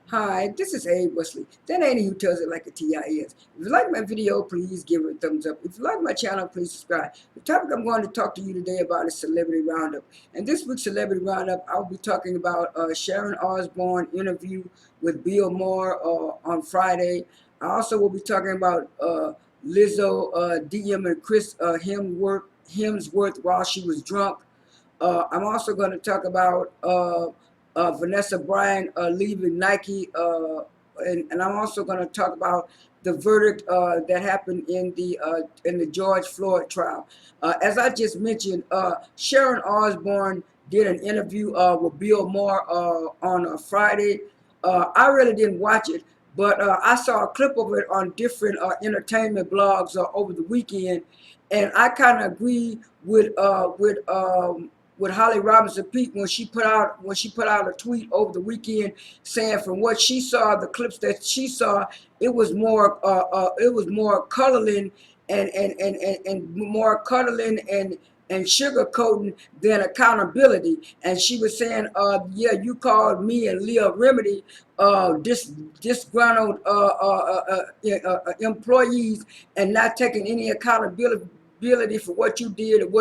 Hi, this is Abe Wesley. That ain't who tells it like a TI is. If you like my video, please give it a thumbs up. If you like my channel, please subscribe. The topic I'm going to talk to you today about is Celebrity Roundup. And this week's Celebrity Roundup, I'll be talking about Sharon Osbourne interview with Bill Maher on Friday. I also will be talking about Lizzo DM and Chris Hemsworth while she was drunk. I'm also going to talk about Vanessa Bryant leaving Nike, and I'm also going to talk about the verdict that happened in the George Floyd trial. As I just mentioned, Sharon Osbourne did an interview with Bill Maher on Friday. I really didn't watch it, but I saw a clip of it on different entertainment blogs over the weekend, and I kind of agree with Holly Robinson Peete when she put out a tweet over the weekend saying from what she saw, the clips that she saw, it was more cuddling and more cuddling and sugarcoating than accountability. And she was saying, yeah, you called me and Leah Remedy disgruntled employees and not taking any accountability for what you did and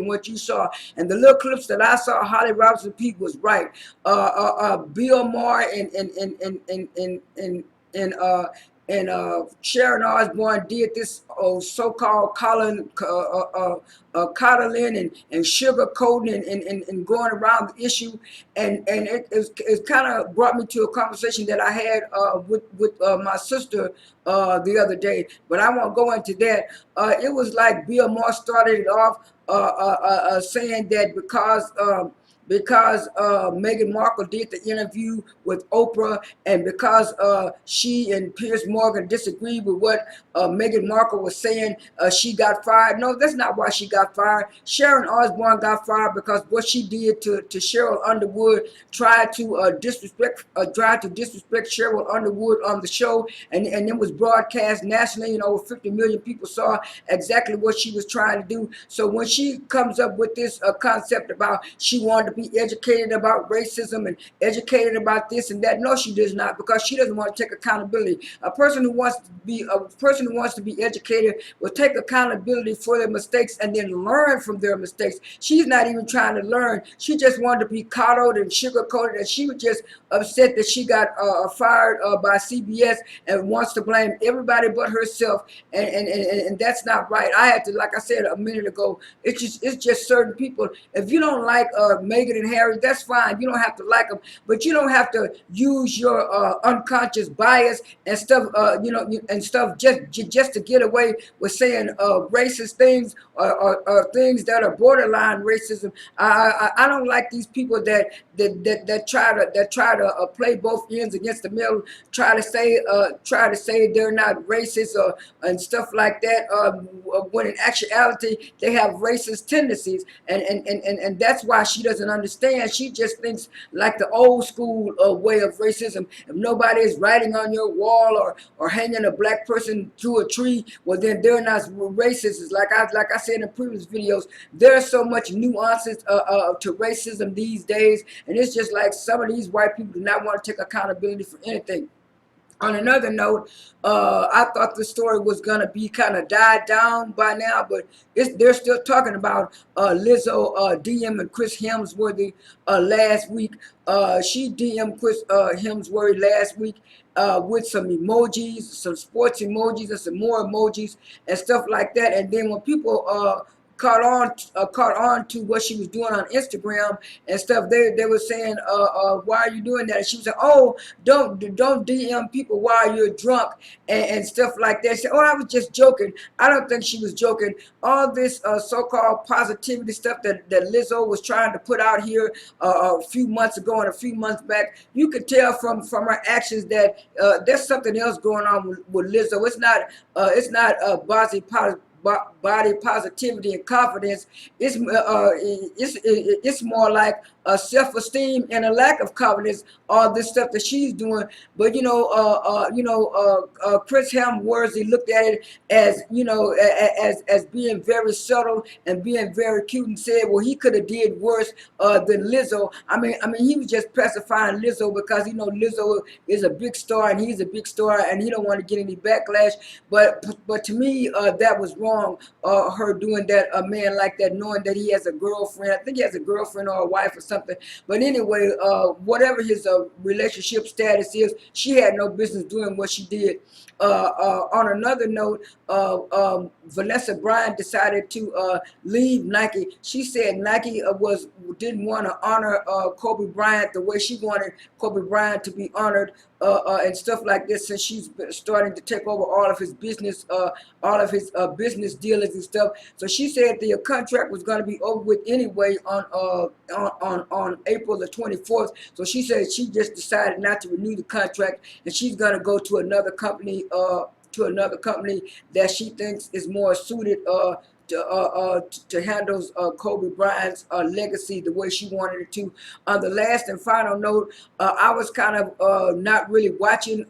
what you saw. And the little clips that I saw, Holly Robinson Peete was right. Bill Maher and Sharon Osbourne did this so-called coddling and sugarcoating and going around the issue, and it kind of brought me to a conversation that I had with my sister the other day. But I won't go into that. It was like Bill Maher started it off saying that because Meghan Markle did the interview with Oprah, and because she and Piers Morgan disagreed with what Meghan Markle was saying, she got fired. No, that's not why she got fired. Sharon Osbourne got fired because what she did to Cheryl Underwood, tried to disrespect Cheryl Underwood on the show, and it was broadcast nationally, and over 50 million people saw exactly what she was trying to do. So when she comes up with this concept about she wanted to be educated about racism and educated about this and that, no, she does not, because she doesn't want to take accountability. A person who wants to be educated will take accountability for their mistakes and then learn from their mistakes. She's not even trying to learn. She just wanted to be coddled and sugarcoated, and she was just upset that she got fired by CBS and wants to blame everybody but herself, and that's not right. I had to, like I said a minute ago, it's just certain people. If you don't like Meghan and Harry, that's fine. You don't have to like them, but you don't have to use your unconscious bias and stuff, and stuff just to get away with saying racist things or things that are borderline racism. I don't like these people that try to play both ends against the middle, try to say they're not racist or and stuff like that, when in actuality they have racist tendencies, and that's why she doesn't understand. She just thinks like the old school way of racism. If nobody is writing on your wall or hanging a black person to a tree, well then they're not racist. It's like I said in previous videos, there's so much nuances to racism these days, and it's just like some of these white people do not want to take accountability for anything. On another note, I thought the story was gonna be kind of died down by now, but they're still talking about Lizzo DM and Chris Hemsworth last week. She DM Chris Hemsworth last week with some emojis, some sports emojis, and some more emojis and stuff like that. And then when people caught on to what she was doing on Instagram and stuff, they were saying, why are you doing that? And she was like, oh, don't DM people while you're drunk and stuff like that. She said, oh, I was just joking. I don't think she was joking. All this so-called positivity stuff that Lizzo was trying to put out here a few months ago and a few months back, you could tell from her actions that there's something else going on with Lizzo. It's not body positivity and confidence. It's more like a self-esteem and a lack of confidence. All this stuff that she's doing, but Chris Hemsworth looked at it as as being very subtle and being very cute, and said, well, he could have did worse than Lizzo. I mean, he was just pacifying Lizzo because Lizzo is a big star and he's a big star and he don't want to get any backlash. But to me, that was wrong. Her doing that, a man like that, knowing that he has a girlfriend. I think he has a girlfriend or a wife or something. But anyway, whatever his relationship status is, she had no business doing what she did. On another note, Vanessa Bryant decided to leave Nike. She said Nike didn't want to honor Kobe Bryant the way she wanted Kobe Bryant to be honored, and stuff like this, since she's been starting to take over all of his business dealings and stuff. So she said the contract was going to be over with anyway on April the 24th. So she said she just decided not to renew the contract, and she's going to go to another company that she thinks is more suited to handle Kobe Bryant's legacy the way she wanted it to. On the last and final note, I was kind of not really watching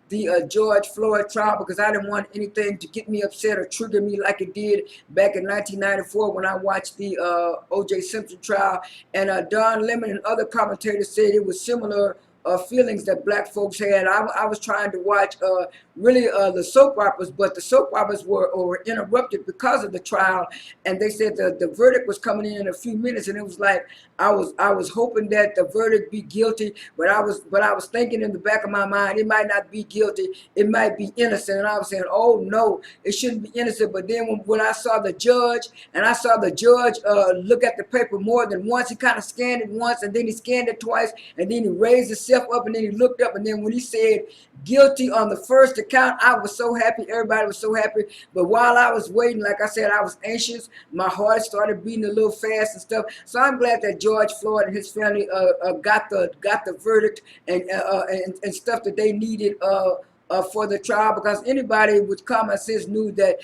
the George Floyd trial because I didn't want anything to get me upset or trigger me like it did back in 1994 when I watched the O.J. Simpson trial. And Don Lemon and other commentators said it was similar feelings that black folks had. I was trying to watch really the soap operas, but the soap operas were interrupted because of the trial, and they said the verdict was coming in a few minutes, and it was like I was hoping that the verdict be guilty, but I was thinking in the back of my mind it might not be guilty, it might be innocent, and I was saying, oh no, it shouldn't be innocent. But then when I saw the judge look at the paper more than once, he kind of scanned it once, and then he scanned it twice, and then he raised himself up, and then he looked up, and then when he said guilty on the first account, I was so happy. Everybody was so happy. But while I was waiting, like I said, I was anxious. My heart started beating a little fast and stuff. So I'm glad that George Floyd and his family got the verdict and stuff that they needed for the trial, because anybody with common sense knew that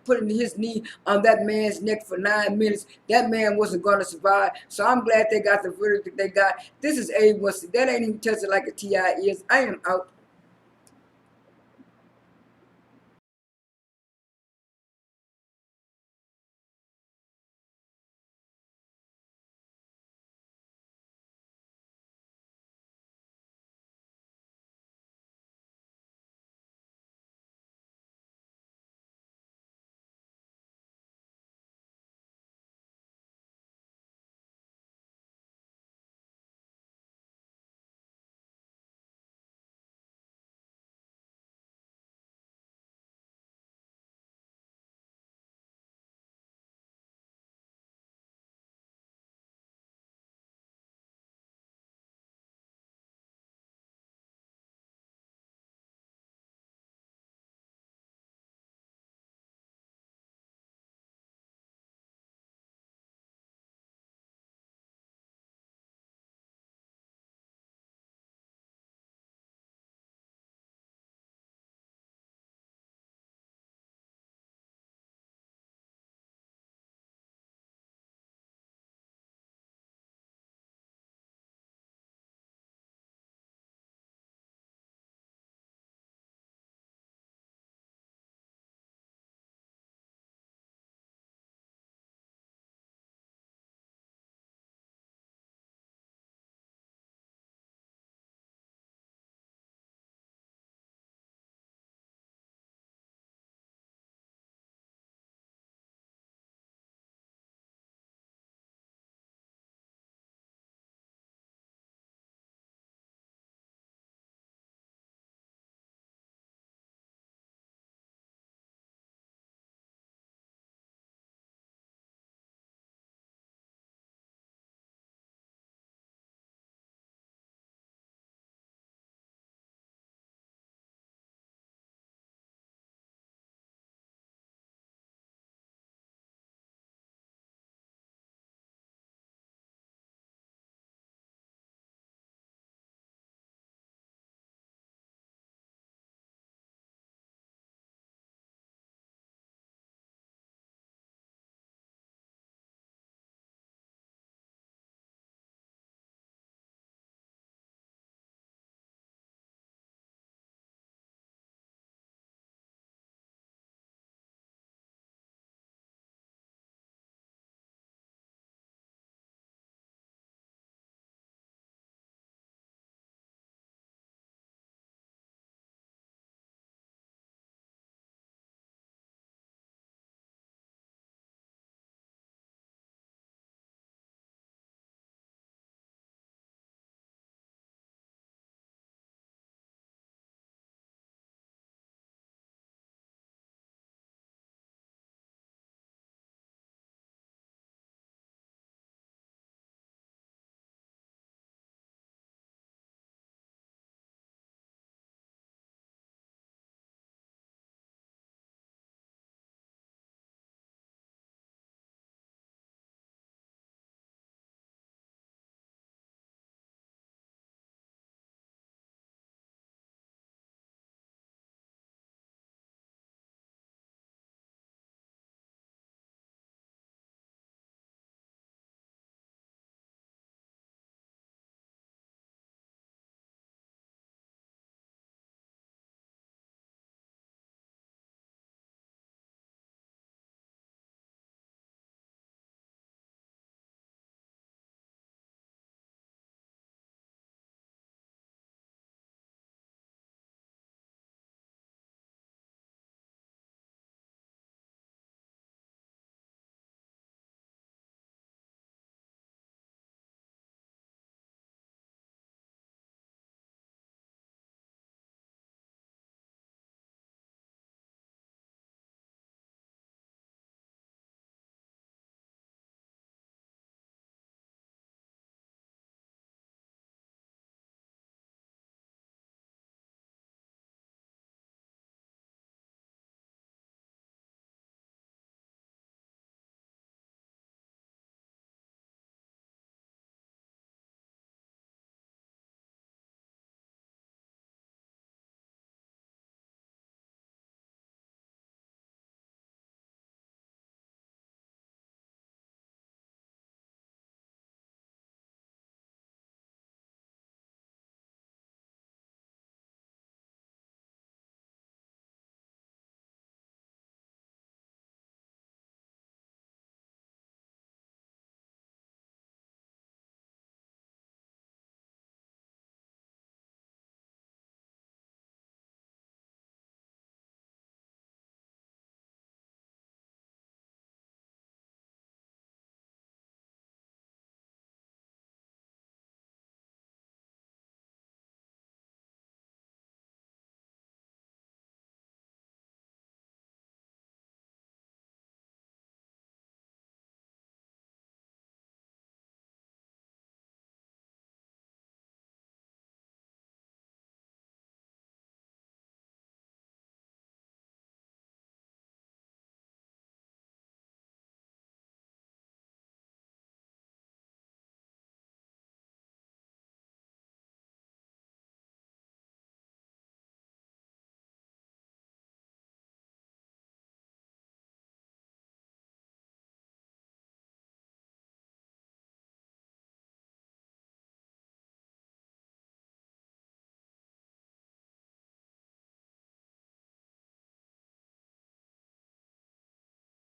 putting his knee on that man's neck for 9 minutes, that man wasn't going to survive. So I'm glad they got the verdict that they got. This is A1C. That ain't even tested like a TI is. I am out.